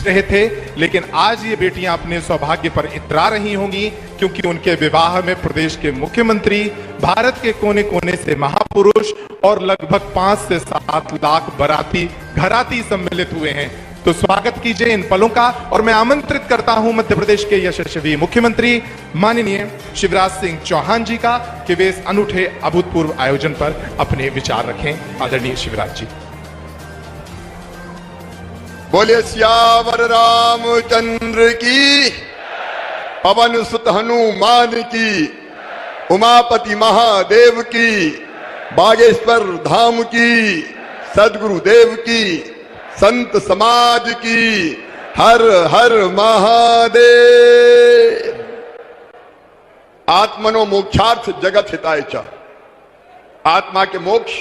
रहे थे, लेकिन आज ये बेटियां अपने सौभाग्य पर इतरा रही होंगी, क्योंकि उनके विवाह में प्रदेश के मुख्यमंत्री, भारत के कोने कोने से महापुरुष और लगभग 5 से 7 लाख बाराती घराती सम्मिलित हुए हैं। तो स्वागत कीजिए इन पलों का, और मैं आमंत्रित करता हूं मध्य प्रदेश के यशस्वी मुख्यमंत्री माननीय शिवराज सिंह चौहान जी का कि वे इस अनूठे अभूतपूर्व आयोजन पर अपने विचार रखें। आदरणीय शिवराज जी। बोले सियावर रामचंद्र की, पवन सुत हनुमान की, उमापति महादेव की, बागेश्वर धाम की, सदगुरु देव की, संत समाज की, हर हर महादेव। आत्मनो मोक्षार्थ जगत हिताय च, आत्मा के मोक्ष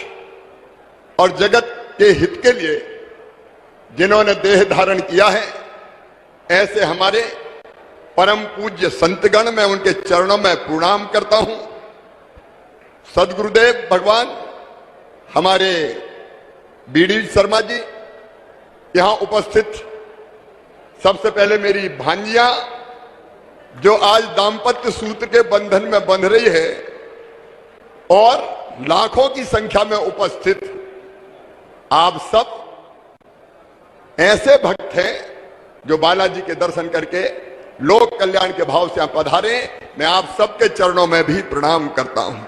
और जगत के हित के लिए जिन्होंने देह धारण किया है, ऐसे हमारे परम पूज्य संतगण, मैं उनके चरणों में प्रणाम करता हूं। सदगुरुदेव भगवान हमारे बीडी शर्मा जी यहां उपस्थित, सबसे पहले मेरी भांजियां जो आज दाम्पत्य सूत्र के बंधन में बंध रही है, और लाखों की संख्या में उपस्थित आप सब ऐसे भक्त हैं जो बालाजी के दर्शन करके लोक कल्याण के भाव से यहां पधारे। मैं आप सबके चरणों में भी प्रणाम करता हूं।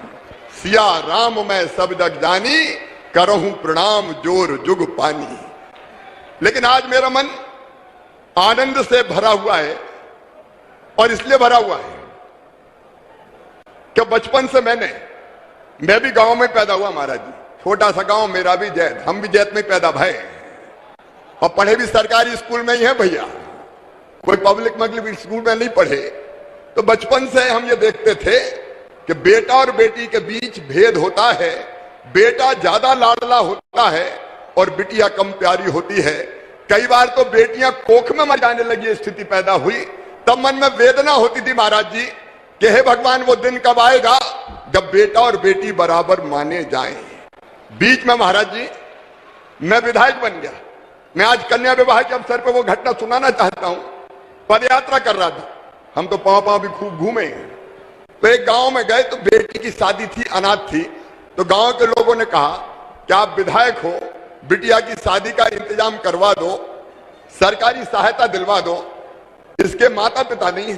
सिया राम मैं सब जग जानी, करहूं प्रणाम जोर जुग पानी। लेकिन आज मेरा मन आनंद से भरा हुआ है, और इसलिए भरा हुआ है कि बचपन से मैं भी गांव में पैदा हुआ महाराज जी, छोटा सा गांव मेरा भी जैत, हम भी जैत में पैदा भये, और पढ़े भी सरकारी स्कूल में ही है भैया, कोई पब्लिक मगलिक स्कूल में नहीं पढ़े। तो बचपन से हम ये देखते थे कि बेटा और बेटी के बीच भेद होता है, बेटा ज्यादा लाडला होता है और बिटिया कम प्यारी होती है। कई बार तो बेटियां कोख में मर जाने लगी स्थिति पैदा हुई, तब मन में वेदना होती थी महाराज जी कि हे भगवान, वो दिन कब आएगा जब बेटा और बेटी बराबर माने जाएं। बीच में महाराज जी मैं विधायक बन गया। मैं आज कन्या विवाह के अवसर पर वो घटना सुनाना चाहता हूं। पदयात्रा कर रहा था, हम तो पांव पांव भी खूब घूमे। तो एक गांव में गए तो बेटी की शादी थी, अनाथ थी। तो गांव के लोगों ने कहा कि आप विधायक हो, बिटिया की शादी का इंतजाम करवा दो, सरकारी सहायता दिलवा दो, इसके माता पिता नहीं है।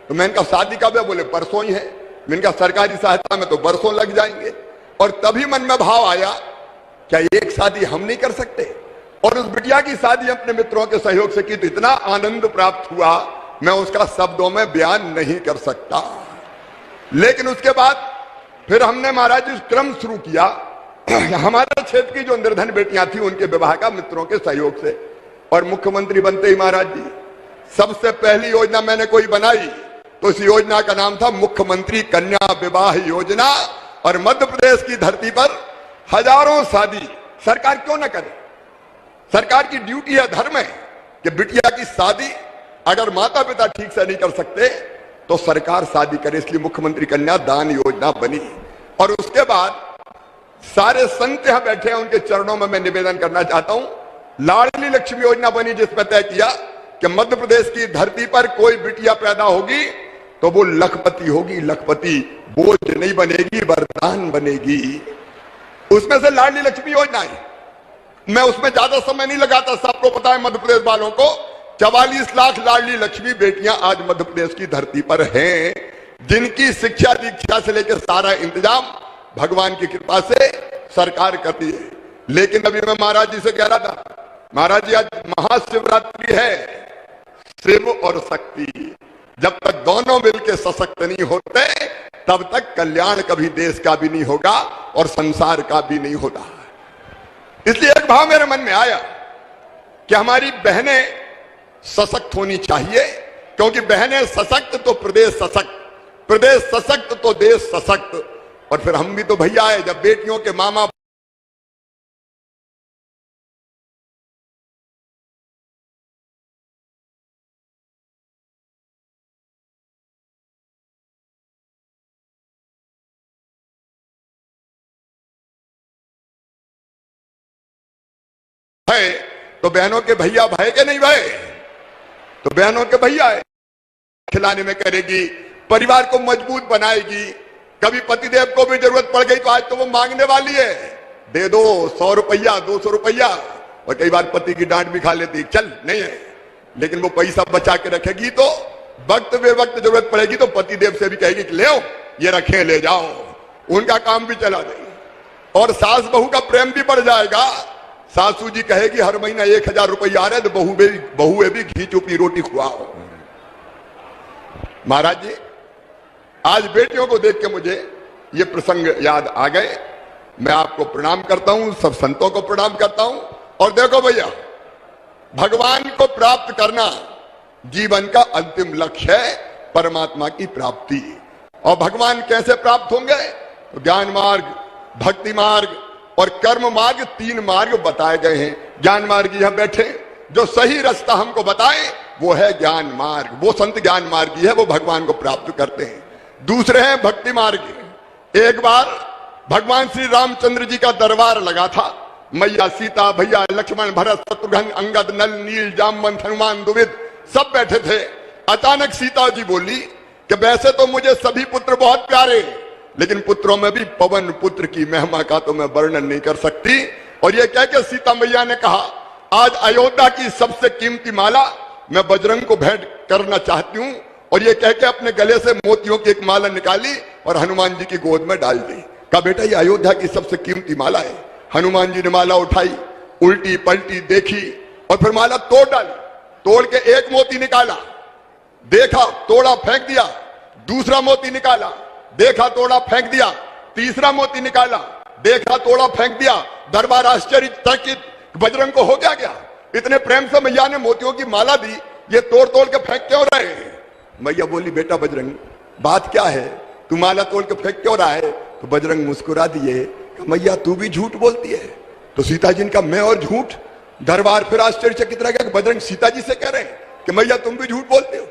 तो मैंने कहा शादी कब है? बोले परसों ही है। मैंने कहा सरकारी सहायता में तो बरसों लग जाएंगे। और तभी मन में भाव आया, क्या एक शादी हम नहीं कर सकते? और उस बिटिया की शादी अपने मित्रों के सहयोग से की तो इतना आनंद प्राप्त हुआ, मैं उसका शब्दों में बयान नहीं कर सकता। लेकिन उसके बाद फिर हमने महाराज जी क्रम शुरू किया। हमारे क्षेत्र की जो निर्धन बेटियां थी उनके विवाह का मित्रों के सहयोग से, और मुख्यमंत्री बनते ही महाराज जी सबसे पहली योजना मैंने कोई बनाई तो इस योजना का नाम था मुख्यमंत्री कन्या विवाह योजना। और मध्य प्रदेश की धरती पर हजारों शादी सरकार क्यों न करे? सरकार की ड्यूटी है, धर्म है कि बिटिया की शादी अगर माता पिता ठीक से नहीं कर सकते तो सरकार शादी करे। इसलिए मुख्यमंत्री कन्या दान योजना बनी। और उसके बाद सारे संत यहां बैठे हैं, उनके चरणों में मैं निवेदन करना चाहता हूं। लाडली लक्ष्मी योजना बनी, जिसमें तय किया कि मध्य प्रदेश की धरती पर कोई बिटिया पैदा होगी तो वो लखपति होगी। लखपति बोझ नहीं बनेगी, वरदान बनेगी। उसमें से लाडली लक्ष्मी योजना है। मैं उसमें ज्यादा समय नहीं लगाता, सबको पता है मध्य प्रदेश वालों को 44 लाख लाडली लक्ष्मी बेटियां आज मध्य प्रदेश की धरती पर हैं, जिनकी शिक्षा दीक्षा से लेकर सारा इंतजाम भगवान की कृपा से सरकार करती है। लेकिन अभी मैं महाराज जी से कह रहा था, महाराज जी आज महाशिवरात्रि है, शिव और शक्ति जब तक दोनों मिलकर सशक्त नहीं होते तब तक कल्याण कभी देश का भी नहीं होगा और संसार का भी नहीं होता। इसलिए एक भाव मेरे मन में आया कि हमारी बहनें सशक्त होनी चाहिए, क्योंकि बहनें सशक्त तो प्रदेश सशक्त, प्रदेश सशक्त तो देश सशक्त। और फिर हम भी तो भैया है, जब बेटियों के मामा है तो बहनों के भैया भय के नहीं भय। तो बहनों के भैया है, खिलाने में करेगी, परिवार को मजबूत बनाएगी। कभी पतिदेव को भी जरूरत पड़ गई तो आज तो वो मांगने वाली है, दे दो 100 रुपया 200 रुपया, और कई बार पति की डांट भी खा लेती, चल नहीं है, लेकिन वो पैसा बचा के रखेगी तो वक्त बे वक्त जरूरत पड़ेगी तो पतिदेव से भी कहेगी कि ले आओ, ये रखे ले जाओ, उनका काम भी चला देगी। और सास बहू का प्रेम भी बढ़ जाएगा। सासू जी कहेगी हर महीना 1000 रुपया आ रहा है तो बहू भी घी चुपी रोटी खुआओ। महाराज जी, आज बेटियों को देख के मुझे ये प्रसंग याद आ गए। मैं आपको प्रणाम करता हूं, सब संतों को प्रणाम करता हूं। और देखो भैया, भगवान को प्राप्त करना जीवन का अंतिम लक्ष्य है, परमात्मा की प्राप्ति। और भगवान कैसे प्राप्त होंगे? तो ज्ञान मार्ग, भक्ति मार्ग और कर्म मार्ग, 3 मार्ग बताए गए हैं। ज्ञान मार्ग यहां बैठे, जो सही रास्ता हमको बताए वो है ज्ञान मार्ग, वो संत ज्ञान मार्गी है, वो भगवान को प्राप्त करते हैं। दूसरे हैं भक्ति मार्ग। एक बार भगवान श्री रामचंद्र जी का दरबार लगा था, मैया सीता, भैया लक्ष्मण, भरत, शत्रुघ्न, अंगद, नल, नील, जामवंत, हनुमान, दुविध सब बैठे थे। अचानक सीता जी बोली कि वैसे तो मुझे सभी पुत्र बहुत प्यारे, लेकिन पुत्रों में भी पवन पुत्र की महिमा का तो मैं वर्णन नहीं कर सकती। और ये कह के सीता मैया ने कहा, आज अयोध्या की सबसे कीमती माला मैं बजरंग को भेंट करना चाहती हूं। और ये कह के अपने गले से मोतियों की एक माला निकाली और हनुमान जी की गोद में डाल दी। कहा बेटा ये अयोध्या की सबसे कीमती माला है। हनुमान जी ने माला उठाई, उल्टी पलटी देखी और फिर माला तोड़ डाली। तोड़ के एक मोती निकाला, देखा, तोड़ा, फेंक दिया। दूसरा मोती निकाला, देखा, तोड़ा, फेंक दिया। तीसरा मोती निकाला, देखा, तोड़ा, फेंक दिया। दरबार आश्चर्यचकित, बजरंग को हो क्या? इतने प्रेम से मैया ने मोतियों की माला दी, ये तोड़ तोड़ के फेंक क्यों रहे हैं? मैया बोली बेटा बजरंग, बात क्या है, तू माला तोड़ के फेंक क्यों रहा है? तो बजरंग मुस्कुरा दिए, मैया तू भी झूठ बोलती है। तो सीता जी ने कहा मैं और झूठ? दरबार फिर आश्चर्यचकित रह गया, बजरंग सीता जी से कह रहे हैं कि मैया तुम भी झूठ बोलते हो।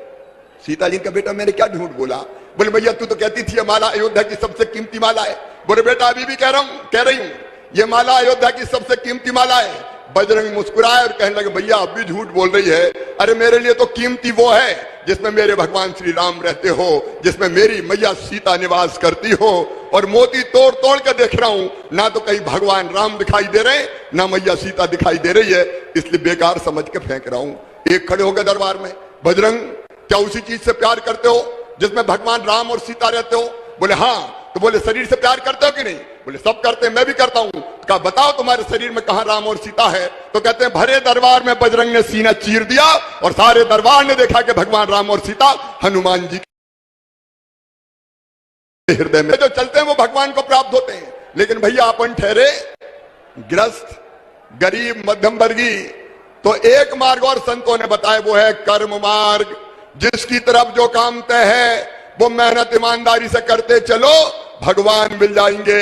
सीता जी का बेटा मैंने क्या झूठ बोला? बोले भैया तू तो कहती थी ये माला अयोध्या की सबसे कीमती माला है। बोले बेटा अभी भी कह रही हूं ये माला अयोध्या की सबसे कीमती माला है। बजरंग मुस्कुराए और कहने लगे भैया अब भी झूठ बोल रही है। अरे मेरे लिए तो कीमती वो है जिसमें मेरे भगवान श्री राम रहते हो, जिसमें मेरी मैया सीता निवास करती हो। और मोती तोड़ तोड़ के देख रहा हूं, ना तो कहीं भगवान राम दिखाई दे रहे ना मैया सीता दिखाई दे रही है, इसलिए बेकार समझ के फेंक रहा हूं। एक खड़े हो गए दरबार में, बजरंग क्या उसी चीज से प्यार करते हो जिसमें भगवान राम और सीता रहते हो? बोले हाँ। तो बोले शरीर से प्यार करते हो कि नहीं? बोले सब करते हैं, मैं भी करता हूं। कहा बताओ तुम्हारे शरीर में कहां राम और सीता है? तो कहते हैं भरे दरबार में बजरंग ने सीना चीर दिया और सारे दरबार ने देखा कि भगवान राम और सीता हनुमान जी के हृदय में जो चलते हैं वो भगवान को प्राप्त होते हैं। लेकिन भैया अपन ठहरे गृहस्थ, गरीब, मध्यम वर्गीय, तो एक मार्ग और संतों ने बताया, वो है कर्म मार्ग। जिसकी तरफ जो काम तय है वो मेहनत ईमानदारी से करते चलो, भगवान मिल जाएंगे।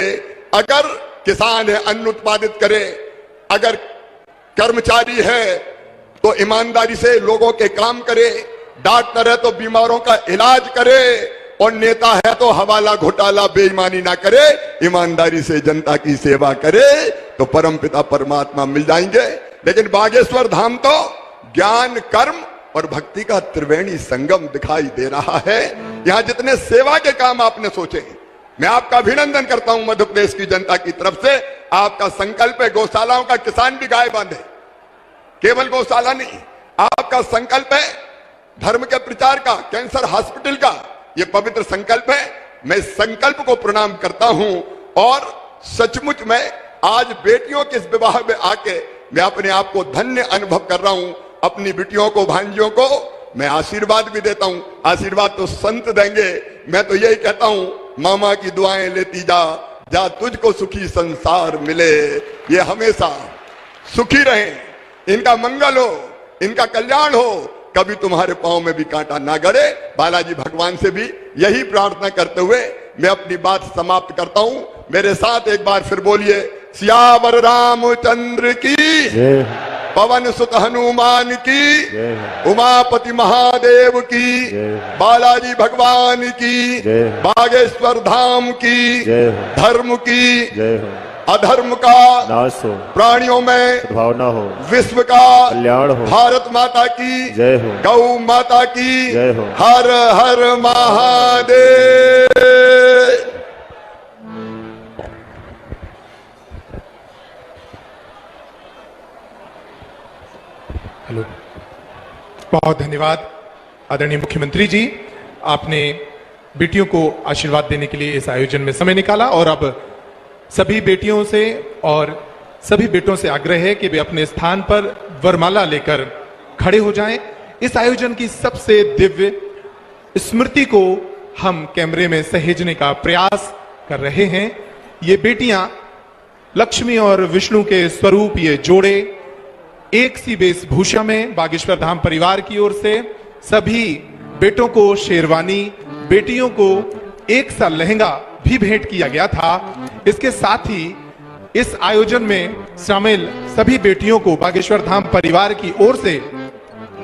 अगर किसान है अन्न उत्पादित करे, अगर कर्मचारी है तो ईमानदारी से लोगों के काम करे, डॉक्टर है तो बीमारों का इलाज करे, और नेता है तो हवाला घोटाला बेईमानी ना करे, ईमानदारी से जनता की सेवा करे, तो परमपिता परमात्मा मिल जाएंगे। लेकिन बागेश्वर धाम तो ज्ञान, कर्म और भक्ति का त्रिवेणी संगम दिखाई दे रहा है। यहां जितने सेवा के काम आपने सोचे, मैं आपका अभिनंदन करता हूं मध्य प्रदेश की जनता की तरफ से। आपका संकल्प है गौशालाओं का किसान भी गाय बांधे, केवल गौशाला नहीं, आपका संकल्प है धर्म के प्रचार का, कैंसर हॉस्पिटल का, यह पवित्र संकल्प है। मैं इस संकल्प को प्रणाम करता हूं और सचमुच में आज बेटियों के इस विवाह में आके मैं अपने आप को धन्य अनुभव कर रहा हूं। अपनी बेटियों को, भांजियों को मैं आशीर्वाद भी देता हूं। आशीर्वाद तो संत देंगे, मैं तो यही कहता हूं मामा की दुआएं लेती जा, जा तुझको सुखी संसार मिले। ये हमेशा सुखी रहें, इनका मंगल हो, इनका कल्याण हो, कभी तुम्हारे पांव में भी कांटा ना गड़े। बालाजी भगवान से भी यही प्रार्थना करते हुए मैं अपनी बात समाप्त करता हूं। मेरे साथ एक बार फिर बोलिए, सियावर रामचंद्र की, पवन सुत हनुमान की, उमापति महादेव की, बालाजी भगवान की, बागेश्वर धाम की, धर्म की। अधर्म का नाश हो, प्राणियों में सद्भाव न हो, विश्व का कल्याण हो, भारत माता की जय हो, गौ माता की जय हो। हर हर महादेव। हेलो, बहुत धन्यवाद आदरणीय मुख्यमंत्री जी, आपने बेटियों को आशीर्वाद देने के लिए इस आयोजन में समय निकाला। और अब सभी बेटियों से और सभी बेटों से आग्रह है कि वे अपने स्थान पर वरमाला लेकर खड़े हो जाएं। इस आयोजन की सबसे दिव्य स्मृति को हम कैमरे में सहेजने का प्रयास कर रहे हैं। ये बेटियां लक्ष्मी और विष्णु के स्वरूप, ये जोड़े एक सी वेशभूषा में बागेश्वर धाम परिवार की ओर से सभी बेटों को शेरवानी, बेटियों को एक सा लहंगा भी भेंट किया गया था। इसके साथ ही इस आयोजन में शामिल सभी बेटियों को बागेश्वर धाम परिवार की ओर से,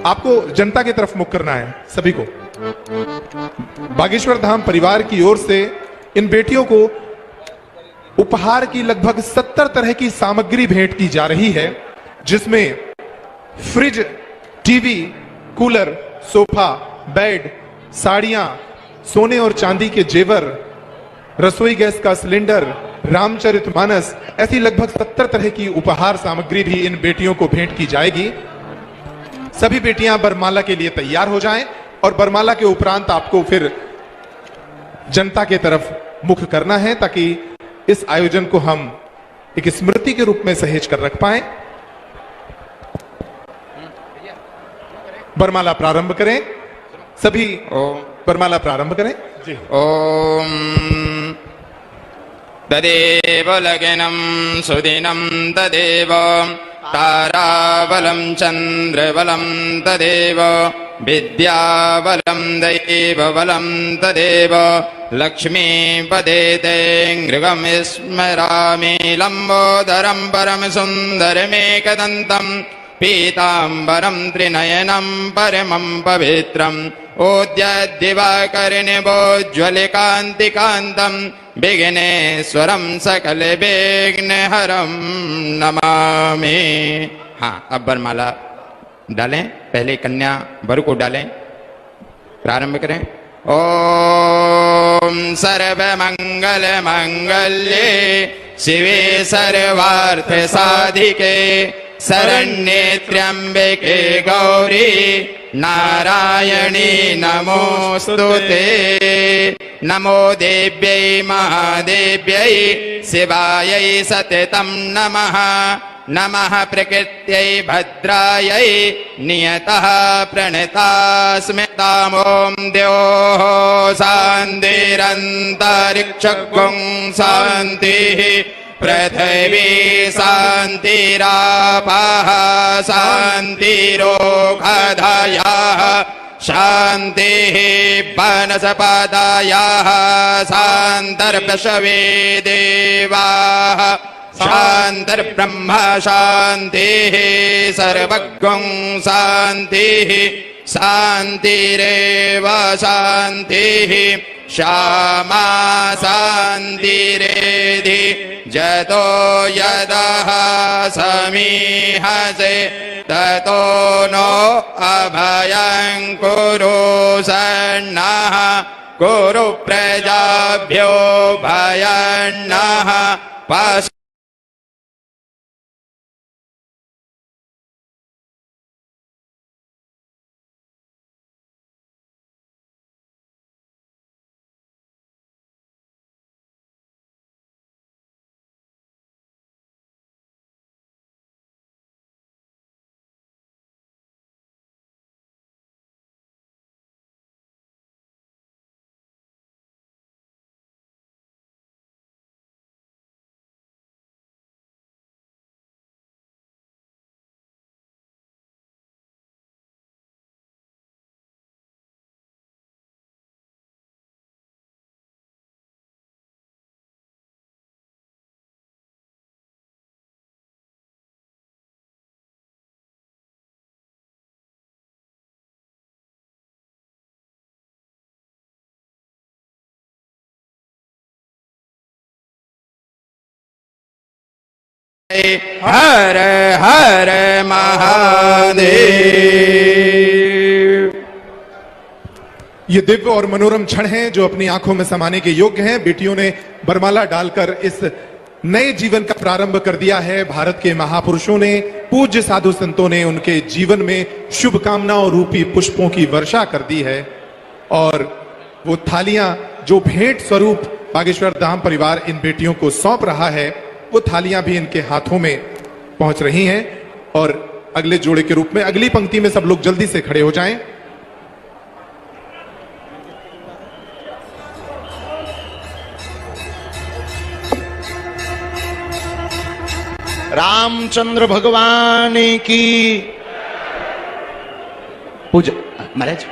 आपको जनता की तरफ मुख करना है, सभी को बागेश्वर धाम परिवार की ओर से इन बेटियों को उपहार की लगभग 70 तरह की सामग्री भेंट की जा रही है, जिसमें fridge, TV, cooler, sofa, bed, साड़ियां, सोने और चांदी के जेवर, रसोई गैस का सिलेंडर, रामचरितमानस, ऐसी लगभग 70 तरह की उपहार सामग्री भी इन बेटियों को भेंट की जाएगी। सभी बेटियां बरमाला के लिए तैयार हो जाएं और बरमाला के उपरांत आपको फिर जनता के तरफ मुख करना है, ताकि इस आयोजन को हम एक स्मृति के रूप में सहेज कर रख पाएं। बरमाला प्रारंभ करें, सभी बरमाला प्रारंभ करें जी। ओम तदेव लग्नं सुदिनं तदेव ताराबलं चन्द्रबलं तदेव विद्याबलं दैवबलं तदेव लक्ष्मीपदे ते मृगं स्मरामि लम्बोदरं परमसुन्दरमेकदन्तं पीताम्बरं त्रिनयनं परमं पवित्रम् ओद्यद्दिवाकर्णिवोज्ज्वलकान्तिकान्तं विघ्नेश्वरं सकलविघ्नहरं नमामि। हाँ, अब वरमाला डालें, पहले कन्या वर को डालें, प्रारंभ करें। ओम सर्वमंगल मंगल्ये शिवे सर्वार्थ साधिके शरण्ये त्र्यंबके गौरी नारायणी नमोस्तुते। नमो देव्यै महादेव्यै शिवायै सततं नमः। नमः प्रकृत्यै भद्रायै नियतः प्रणतास्मि। ॐ द्योः शान्तिरन्तरिक्षं शान्तिः पृथिवी शान्तिरापः शान्तिरोषधयः शान्तिः वनस्पतयः शान्तिर्पशवे देवाः शान्तिर्ब्रह्म शान्तिः सर्वज्ञं शान्तिः शान्तिरेव शान्तिः श्यामा शान्तिरेधि जतो यदः समीहसे ततो नो अभयं कुरु सन्नः कुरु प्रजाभ्यो भयन्नः। हर हर महादेव। ये दिव्य और मनोरम क्षण हैं जो अपनी आंखों में समाने के योग्य हैं। बेटियों ने बरमाला डालकर इस नए जीवन का प्रारंभ कर दिया है। भारत के महापुरुषों ने, पूज्य साधु संतों ने उनके जीवन में शुभकामनाओं रूपी पुष्पों की वर्षा कर दी है। और वो थालियां जो भेंट स्वरूप बागेश्वर धाम परिवार इन बेटियों को सौंप रहा है, वो थालियां भी इनके हाथों में पहुंच रही हैं। और अगले जोड़े के रूप में अगली पंक्ति में सब लोग जल्दी से खड़े हो जाएं। रामचंद्र भगवान की पूजा। महाराज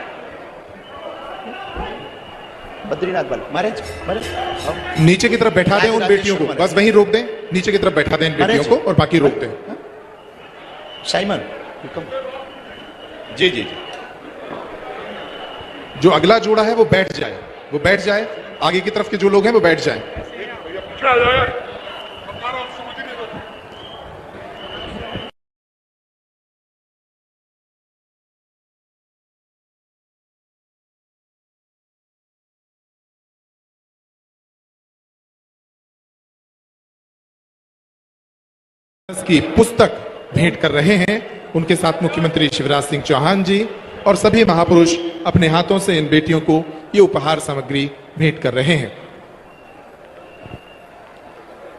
बद्रीनाथ वाला महाराज नीचे की तरफ बैठा दें उन बेटियों को, बस वहीं रोक दें। नीचे की तरफ बैठा दें इन बेटियों को और बाकी रोक दें। साइमन जी जी जी। जो अगला जोड़ा है वो बैठ जाए, वो बैठ जाए। आगे की तरफ के जो लोग हैं वो बैठ जाएं। की पुस्तक भेंट कर रहे हैं। उनके साथ मुख्यमंत्री शिवराज सिंह चौहान जी और सभी महापुरुष अपने हाथों से इन बेटियों को ये उपहार सामग्री भेंट कर रहे हैं।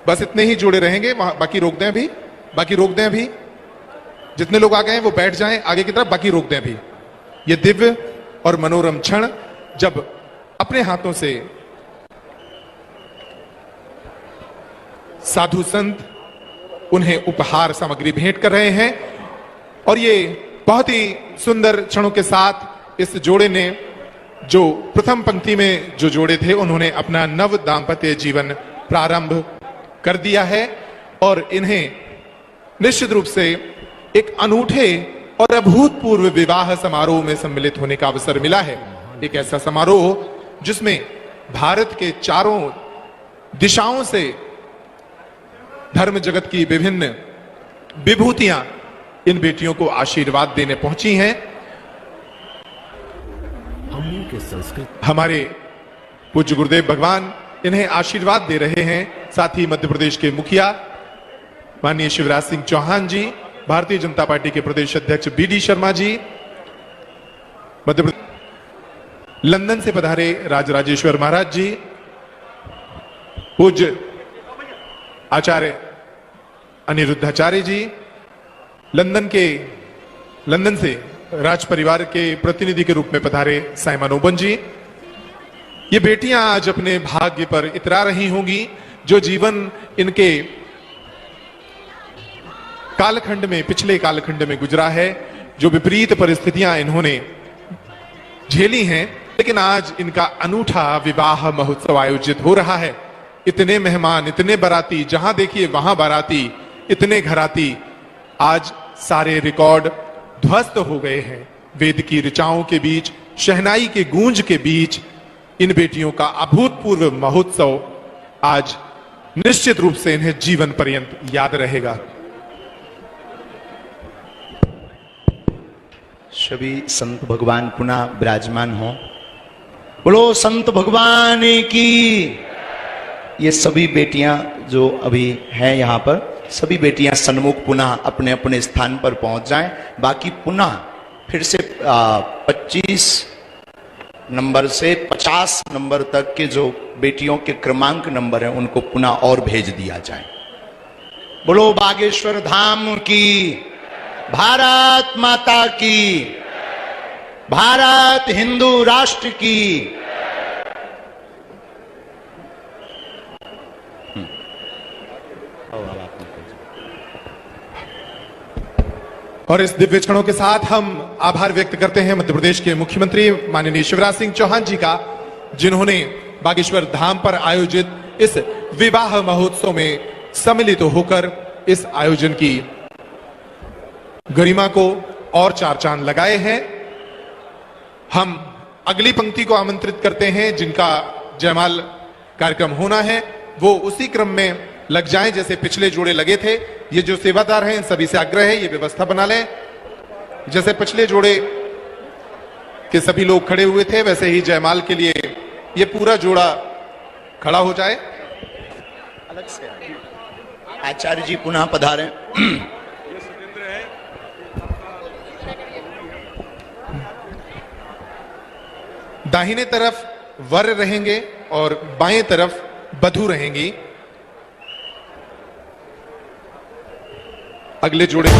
बस इतने ही जोड़े रहेंगे, बाकी रोक दें अभी, बाकी रोक दें अभी। जितने लोग आ गए हैं वो बैठ जाएं आगे की तरफ, बाकी रोक दें अभी। ये दिव्य और मनोरम क्षण जब अपने हाथों से साधु संत उन्हें उपहार सामग्री भेंट कर रहे हैं। और ये बहुत ही सुंदर क्षणों के साथ इस जोड़े ने, जो प्रथम पंक्ति में जो जोड़े थे, उन्होंने अपना नव दाम्पत्य जीवन प्रारंभ कर दिया है। और इन्हें निश्चित रूप से एक अनूठे और अभूतपूर्व विवाह समारोह में सम्मिलित होने का अवसर मिला है। एक ऐसा समारोह जिसमें भारत के चारों दिशाओं से धर्म जगत की विभिन्न विभूतियां इन बेटियों को आशीर्वाद देने पहुंची हैं। हमारे पूज्य गुरुदेव भगवान इन्हें आशीर्वाद दे रहे हैं। साथ ही मध्य प्रदेश के मुखिया माननीय शिवराज सिंह चौहान जी, भारतीय जनता पार्टी के प्रदेश अध्यक्ष बीडी शर्मा जी, मध्य प्रदेश लंदन से पधारे राजराजेश्वर महाराज जी, पूज्य आचार्य अनिरुद्धाचार्य जी, लंदन से राज परिवार के प्रतिनिधि के रूप में पधारे साइमन ओबन जी। ये बेटियां आज अपने भाग्य पर इतरा रही होंगी। जो जीवन इनके कालखंड में, पिछले कालखंड में गुजरा है, जो विपरीत परिस्थितियां इन्होंने झेली हैं, लेकिन आज इनका अनूठा विवाह महोत्सव आयोजित हो रहा है। इतने मेहमान, इतने बाराती, जहां देखिए वहां बाराती, इतने घराती। आज सारे रिकॉर्ड ध्वस्त हो गए हैं। वेद की ऋचाओं के बीच, शहनाई के गूंज के बीच इन बेटियों का अभूतपूर्व महोत्सव आज निश्चित रूप से इन्हें जीवन पर्यंत याद रहेगा। सभी संत भगवान पुनः विराजमान हो। बोलो संत भगवान की। ये सभी बेटियां जो अभी हैं यहाँ पर, सभी बेटियां सन्मुख पुनः अपने अपने स्थान पर पहुंच जाएं। बाकी पुनः फिर से 25 नंबर से 50 नंबर तक के जो बेटियों के क्रमांक नंबर हैं उनको पुनः और भेज दिया जाए। बोलो बागेश्वर धाम की, भारत माता की, भारत हिंदू राष्ट्र की। और इस दिव्य क्षणों के साथ हम आभार व्यक्त करते हैं मध्य प्रदेश के मुख्यमंत्री माननीय शिवराज सिंह चौहान जी का, जिन्होंने बागेश्वर धाम पर आयोजित इस विवाह महोत्सव में सम्मिलित होकर इस आयोजन की गरिमा को और चार चांद लगाए हैं। हम अगली पंक्ति को आमंत्रित करते हैं, जिनका जयमाल कार्यक्रम होना है। वो उसी क्रम में लग जाएं जैसे पिछले जोड़े लगे थे। ये जो सेवादार हैं इन सभी से आग्रह है ये व्यवस्था बना लें। जैसे पिछले जोड़े के सभी लोग खड़े हुए थे वैसे ही जयमाल के लिए ये पूरा जोड़ा खड़ा हो जाए। आचार्य जी पुनः पधारें। दाहिने तरफ वर रहेंगे और बाएं तरफ बधू रहेंगी। अगले जोड़े